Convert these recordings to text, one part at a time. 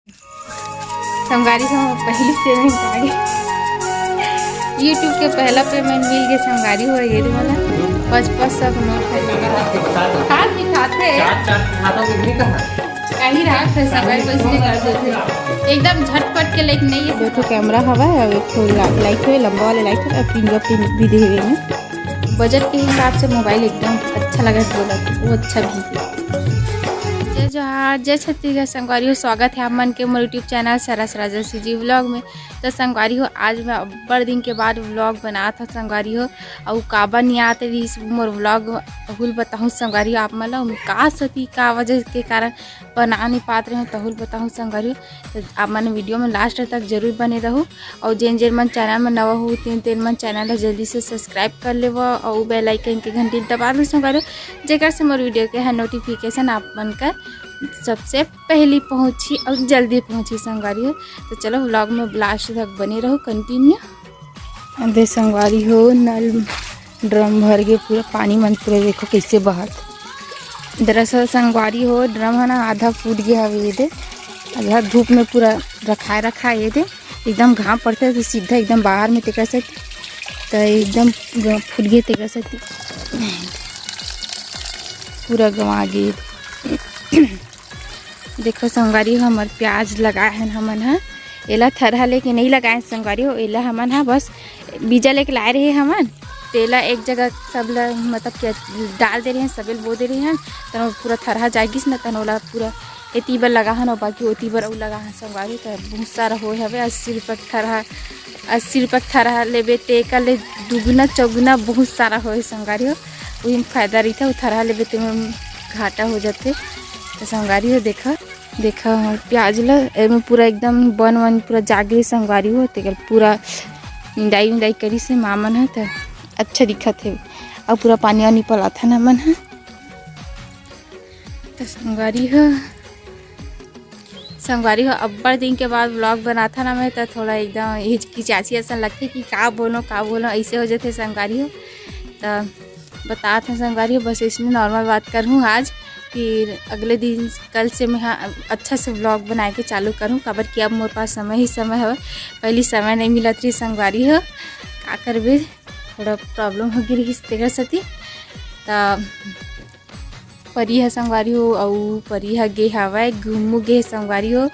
संगारी को पहली पेमेंट आ गई। यूट्यूब के पहला पेमेंट मिल गया संगारी हो ये वाला 500 का नोट है। हाथ दिखाते कहीं रात है संगारी को इसलिए कर देते एकदम झटपट के लाइक नहीं है। तो कैमरा हवा है और एक लाइट है लंबा वाला लाइट है और फिंगरप्रिंट भी दे हुए हैं। बजट के हिसाब से मोबाइल एकदम अच्छा लगा वो अच्छा भी है। जय जोहार जय छत्तीसगढ़ संगवारी हो, स्वागत है आप मन के मोर यूट्यूब चैनल सरस राजसी जी व्लॉग में। तो संगवारी हो आज मैं बड़े दिन के बाद व्लॉग बना था संगवारी हो और काबा नहीं आते रही मोर व्लॉग हुल बताऊँ संगवारी हो आप मतलब का सती का वजह के कारण बना नहीं पाते रहे तहुल बताऊँ संगवारी हो। तो आप मन वीडियो में लास्ट तक जरूर बने रहो और जेन जेन मन चैनल में नवा हो तेन मन चैनल जल्दी से सब्सक्राइब कर ले और बेल आइकन के घंटी दबा दो संगवारी हो जेकर से मोर वीडियो के है नोटिफिकेशन आप मन का सबसे पहली पहुंची और जल्दी पहुंची संगवारी हो। तो चलो व्लॉग में लास्ट तक बने रहो कंटिन्यू। दे संगवारी हो नल ड्रम भर गए पूरा पानी मन पूरा देखो कैसे बहत। दरअसल संगवारी हो ड्रम है ना आधा फूट गया है ये दे आधा धूप में पूरा रखा ये दे एकदम घाम पड़ता है तो सीधा एकदम बाहर में तेकर से तो एकदम फूट गए तेकर से पूरा गंवा गए। देखो संगवारी हो हमार प्याज लगाए हैं हमन है एला थरहा लेके नहीं लगाए संगवारी हो एला हमन है बस बीजा लेके लाए रहे हमन तेला एक जगह सब मतलब क्या डाल दे रहे हैं सबेल बो दे रहे हैं तो पूरा थरहा जाएगी ना तनोला पूरा एती बर लगा है और बाकी ओती बर लगा है संगवारी। तो बहुत सारा हो हवे 80 रुपये थरहा लेबे तेका ले दुगुना चौगुना बहुत सारा हो संगवारी हो वही में फायदा रही था वो थरहा लेबे तो घाटा हो जाते। तो संगवारी हो देखा प्याज ला पूरा एकदम बन वन पूरा जागे संगवारी हो तो पूरा निंदाई करी से मामन है तो अच्छा दिखत है और पूरा पानी वानी पला था ना मन है। तो संगवारी हो अब्बड़ दिन के बाद व्लॉग बना था ना मैं तो थोड़ा एकदम हिचकिचासी ऐसा लगती कि का बोलो ऐसे हो जाते संगवारी हो। तो बता था संगवारी हो बस इसमें नॉर्मल बात करूँ आज फिर अगले दिन कल से मैं अच्छा से व्लॉग बना के चालू करूँ काबर कि अब मेरे पास समय ही समय है पहली समय नहीं मिला थी संगवारी हो का करबे थोड़ा प्रॉब्लम हो गई तेकर सती। तो परी है संगवारी हो और परी है गे हवा घूमू गे संगवारी हो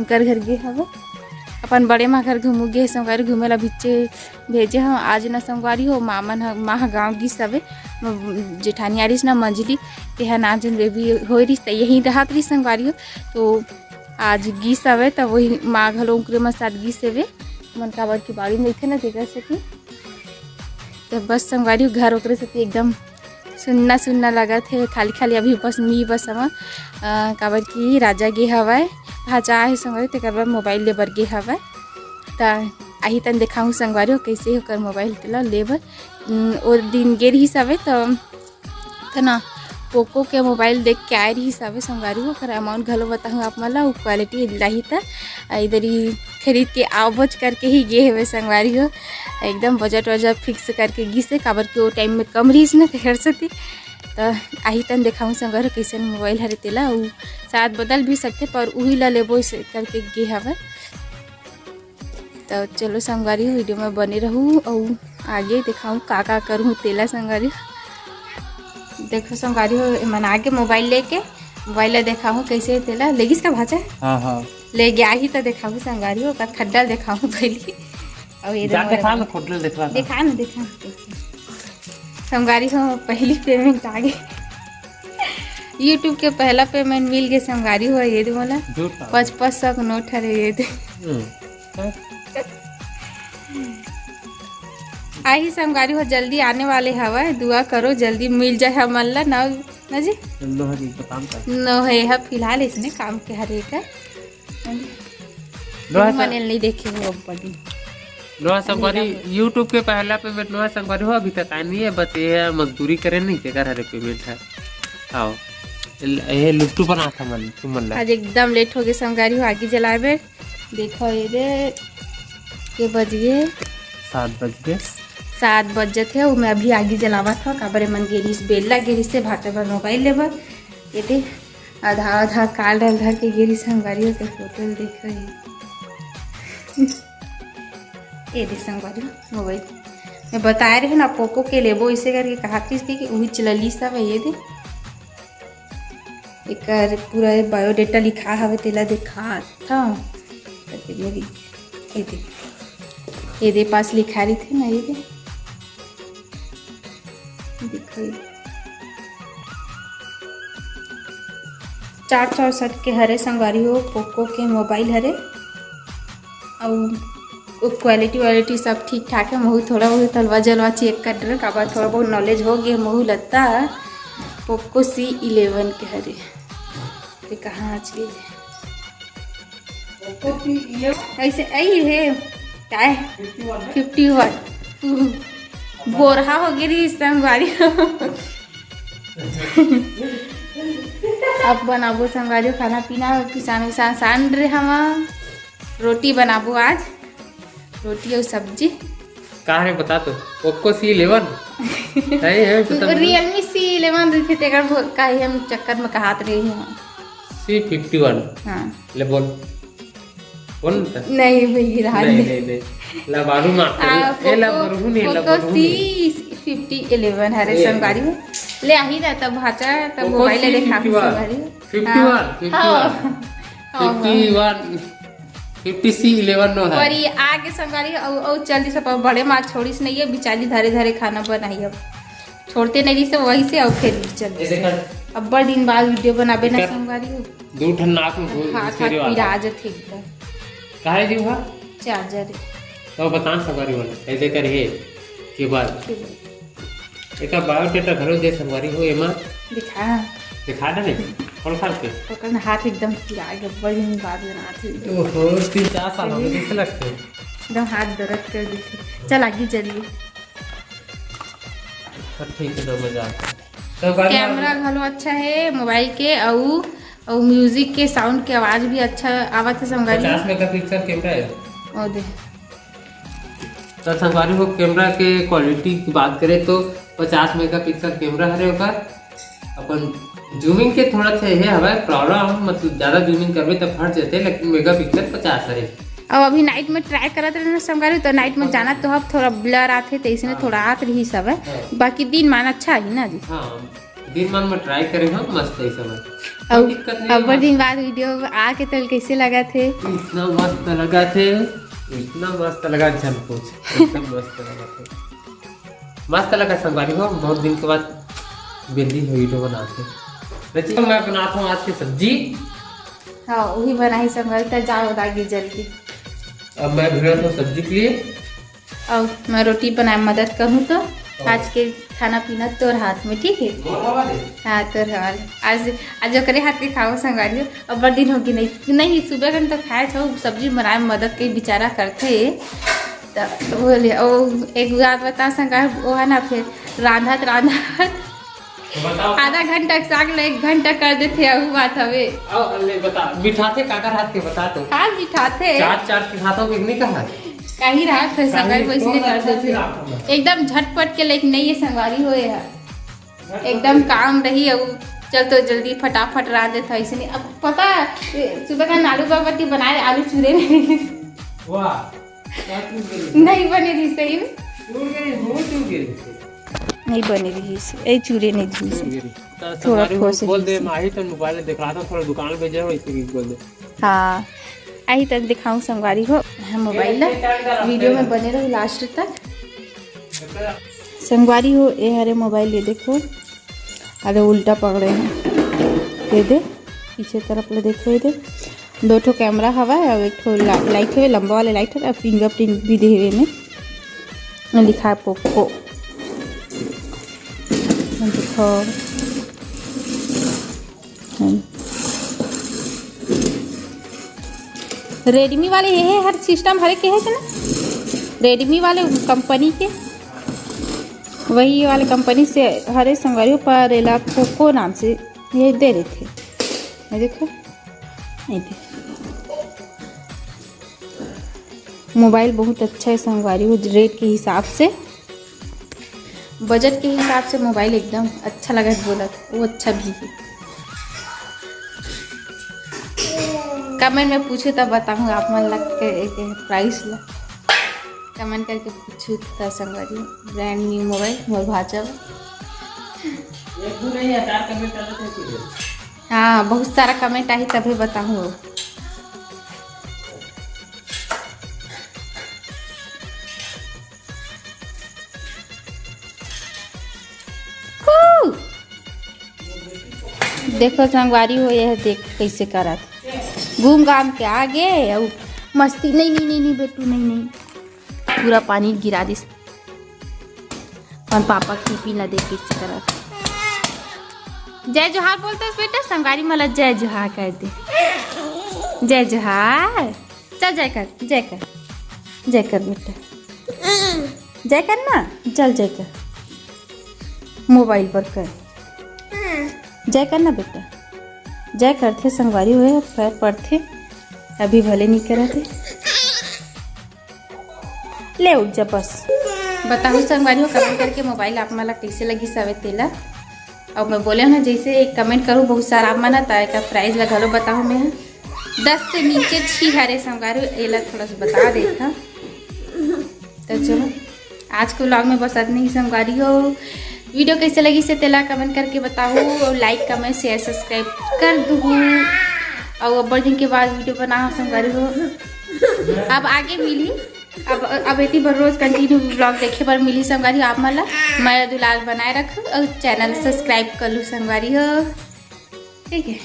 घर गे हवा अपन बड़े माँ घर घूमू गे संगवारी घूमे ला बिच्चे भेजे हम आज ना संगवारी हो मामन माह गाँव गिस हवे जेठानी आरिस ना मंजली तेहा नाजन बेबी हो रही तो यहीं रहा रही संगवारी हो। तो आज गिस हवे तो वही माँ घलो उनके में साथ गिस हवे मन काबर की बाड़ी में थे ना देख सकी। तो बस संगवारी हो घर ओकरे से एकदम सुनना लगा थे खाली अभी बस मी बस हम काबर की राजा गे हवा भाजा है संगवारी तेकर बाद मोबाइल लेबर गे हवा। तो आही तन देखाऊँ संगवारी हो कैसे होकर मोबाइल तेला लेबर वो दिन गे रही हवे तो ना पोको के मोबाइल देख के आए रही हवे संगवारी हो कर अमाउंट घलो बताऊँ आप मला वो क्वालिटी लाही था इधर ही खरीद के आवज करके ही गे हवे संगवारी हो एकदम बजट फिक्स करके गिसे काबर के वो टाइम में कम रही ना तेहर सती। तो आही तन देखाऊँ संगवारी कैसे मोबाइल हरे तेला वो शायद बदल भी सकते पर वही ला लेबो करके गे हवे। तो चलो संगवारी हो वीडियो में बने रहूँ और आगे दिखाऊँ का करूँ तेला संगवारी। देखो संगवारी हो मन आगे मोबाइल लेके मोबाइल दिखाऊँ कैसे तेला लेगिस का भाजा हाँ ले गया ही तो दिखाऊँ संगवारी हो खड्डा दिखाऊँ पहले और ये देखा ना संगवारी हो पहली पेमेंट आ गई। यूट्यूब के पहला पेमेंट मिल गया संगवारी हो ये वाला 500 का नोट है ये आई संगवारी हो जल्दी आने वाले हवा दुआ करो जल्दी मिल जाए हमन ला ना जी नो है फिलहाल इसने काम के हर एक मने नहीं देखे वो बड़ी लोहा संगवारी यूट्यूब के पहला पेमेंट लोहा संगवारी हो अभी तक नहीं है बस ये मजदूरी करे नहीं के हरे पेमेंट है आओ ये लुट्टू बना था मन आज एकदम लेट हो गए संगवारी हो आगे जलावे देखो ये के बज गए 7 बजे थे वो मैं अभी आगे जलावा था काबर मन गेरी बेला गेरी से भाटे भर मोबाइल लेबर ये आधा आधा काल डाल धर के गिरी संगवारियों के फोटो देख रही। ये दे संगवारियों मोबाइल मैं बताए रहे ना पोको के लेबो इसे करके कहा कि वही चलली सब है। ये दे एक पूरा बायोडेटा लिखा हवे तेला देखा था मेरी। ये दे पास लिखा रही थी ना। ये दे दिखाई 464 के हरे संगवारी हो पोको के मोबाइल हरे और क्वालिटी सब ठीक ठाक है। महू थोड़ा बहुत तलवा जलवा चेक कर रहे का थोड़ा बहुत नॉलेज हो गया। महू लगता पोको C11 के हरे तो कहाँ आज गई ऐसे आई है क्या है 51 बोरहा हो गई संगवारी। अब बनाबो संगवारी खाना पीना किसान सान रहे हम रोटी बनाबो आज रोटी और सब्जी। कहाँ है बता तो पोको C11 है रियलमी C11 रखे तेकर काहे हम चक्कर में कहात रहे हैं C51। हाँ ले बोल नहीं भैया नहीं ला बारू मार ए ला बारू नहीं ला बारू C11 हरे संगवारी ले आ ही जाता भाचा तब मोबाइल ले देखा संगवारी 50 C11 नो है और ये आगे संगवारी और जल्दी से बड़े माँ छोड़ी से नहीं है बिचारी धरे धरे खाना बनाई। अब छोड़ते नहीं से वही से और फिर जल्दी अब बड़ दिन बाद वीडियो बनाबे ना संगवारी दो ठन नाक में हाथ पिरा जत एकदम काहे जी हुआ चार्जर तो बता संगवारी वाला ऐसे कर है के बाद एक बायोडेटा घरो दे संगवारी हो एमा दिखा दे नहीं कौन खा के पकड़ हाथ एकदम पिरा गया बड़ दिन बाद बनाते ओहो 3-4 साल हो गए लगते एकदम हाथ दर्द कर देते। चल आगे चलिए ठीक है तो मजा कैमरा घलो अच्छा है मोबाइल के और म्यूजिक के साउंड के आवाज भी अच्छा आवत है संगवारी। 50 मेगापिक्सल कैमरा है और दे तो संगवारी हो कैमरा के क्वालिटी की बात करें तो 50 मेगापिक्सल कैमरा है ओकर अपन जूमिंग के थोड़ा सा है हवा प्रॉब्लम मतलब ज्यादा जूमिंग करबे तब फट जाते लेकिन मेगापिक्सल 50 है। अब अभी नाइट में ट्राई करत रहे ना संगवारी तो नाइट में जाना तो अब थोड़ा ब्लर आते तो इसमें थोड़ा आत रही सब है बाकी दिन मान अच्छा है ना जी। हाँ दिन मान में ट्राई करें हम मस्त है सब अब बड़े दिन बाद वीडियो आके तो कैसे लगा थे इतना मस्त लगा थे इतना मस्त लगा जन कुछ एकदम मस्त लगा थे मस्त लगा संगवारी हो बहुत दिन के बाद बेली वीडियो बनाते देखिए मैं बनाता हूँ आज की सब्जी। हाँ वही बनाई संगवारी तो जाओ आगे जल्दी। अब मैं भिड़ा तो सब्जी के लिए और मैं रोटी बनाए मदद करूँ तो आज के खाना पीना तोर हाथ में ठीक है। हाँ तोर हवाले आज जो करे हाथ के खाओ संगवारी अब बड़ दिन होगी नहीं सुबह तो खाए छो सब्जी बनाए मदद के बेचारा करते तो बोले और एक बात बता संगवारी वो है ना फिर रांधत आधा घंटा साग ले 1 घंटा कर देते बात हवे बता बिठाते काकर हाथ के बता तो हाँ बिठाते 4 के हाथों के नहीं कहा कहीं रात फिर संगवारी को इसलिए कर देते एकदम झटपट के लेकिन नहीं है संगवारी हो एकदम काम रही और चल तो जल्दी फटाफट रात देता ऐसे नहीं। अब पता सुबह का आलू बाबती बनाए आलू चूरे नहीं बने रही सही में नहीं बने रही ऐ चूरे नहीं थी थोड़ा ठोस बोल दे माही तो मोबाइल दिखा था थोड़ा दुकान पे जाओ ऐसे बोल दे। हाँ आई तक दिखाऊं संगवारी हो मोबाइल वीडियो में बने रहो लास्ट तक संगवारी हो। ये हरे मोबाइल ये देखो अरे उल्टा पकड़े हैं ये दे पीछे तरफ ले देखो ये दे 2 ठो कैमरा हवा है और 1 ठो लाइट है लंबा वाले लाइट है और फिंगरप्रिंट भी दे हुए में लिखा है पोको देखो रेडमी वाले ये है हर सिस्टम हर के है ना रेडमी वाले कंपनी के वही वाले कंपनी से हरे संगवारी पर एला पोको नाम से ये दे रहे थे। ये देखो ये मोबाइल बहुत अच्छा है संगवारी वो रेट के हिसाब से बजट के हिसाब से मोबाइल एकदम अच्छा लगा बोला वो अच्छा भी है। कमेंट में पूछू तब बताऊँ आप मन लग के प्राइस ला कमेंट करके पूछू तब संगवारी ब्रांड न्यू मोबाइल मोर भाजा हाँ बहुत सारा कमेंट आई तभी बताऊँ। देखो संगवारी हो यह देख कैसे करा घूम घाम के आगे और मस्ती नहीं बेटू नहीं पूरा पानी गिरा दिस और पापा की पी ना देख कैसे करा। जय जोहार बोलते बेटा संगवारी मला जय जोहार कर दे जय जोहार चल जय कर बेटा जय कर ना चल जय कर मोबाइल पर कर जय करना बेटा जय करते संगवारी हुए पैर पड़ते अभी भले नहीं करते ले उठ जा बस बताओ संगवारी हो कमेंट करके मोबाइल आप मला कैसे लगी सवे तेला और मैं बोले ना जैसे एक कमेंट करूँ बहुत सारा आप मना का प्राइस लगा लो बताओ मैं 10 से नीचे छी हरे संगवारी एला थोड़ा सा बता देता तो चलो आज के व्लॉग में बस इतनी ही संगवारी हो। वीडियो कैसे लगी से तेला कमेंट करके बताओ और लाइक कमेंट शेयर सब्सक्राइब कर दो और अब्बर दिन के बाद वीडियो बना संगवारी हो। अब आगे मिली अब इतनी बार रोज कंटिन्यू ब्लॉग देखे पर मिली संगवारी आप मला मैं दुलाल बनाए रखूँ और चैनल सब्सक्राइब कर लूँ संगवारी हो ठीक है।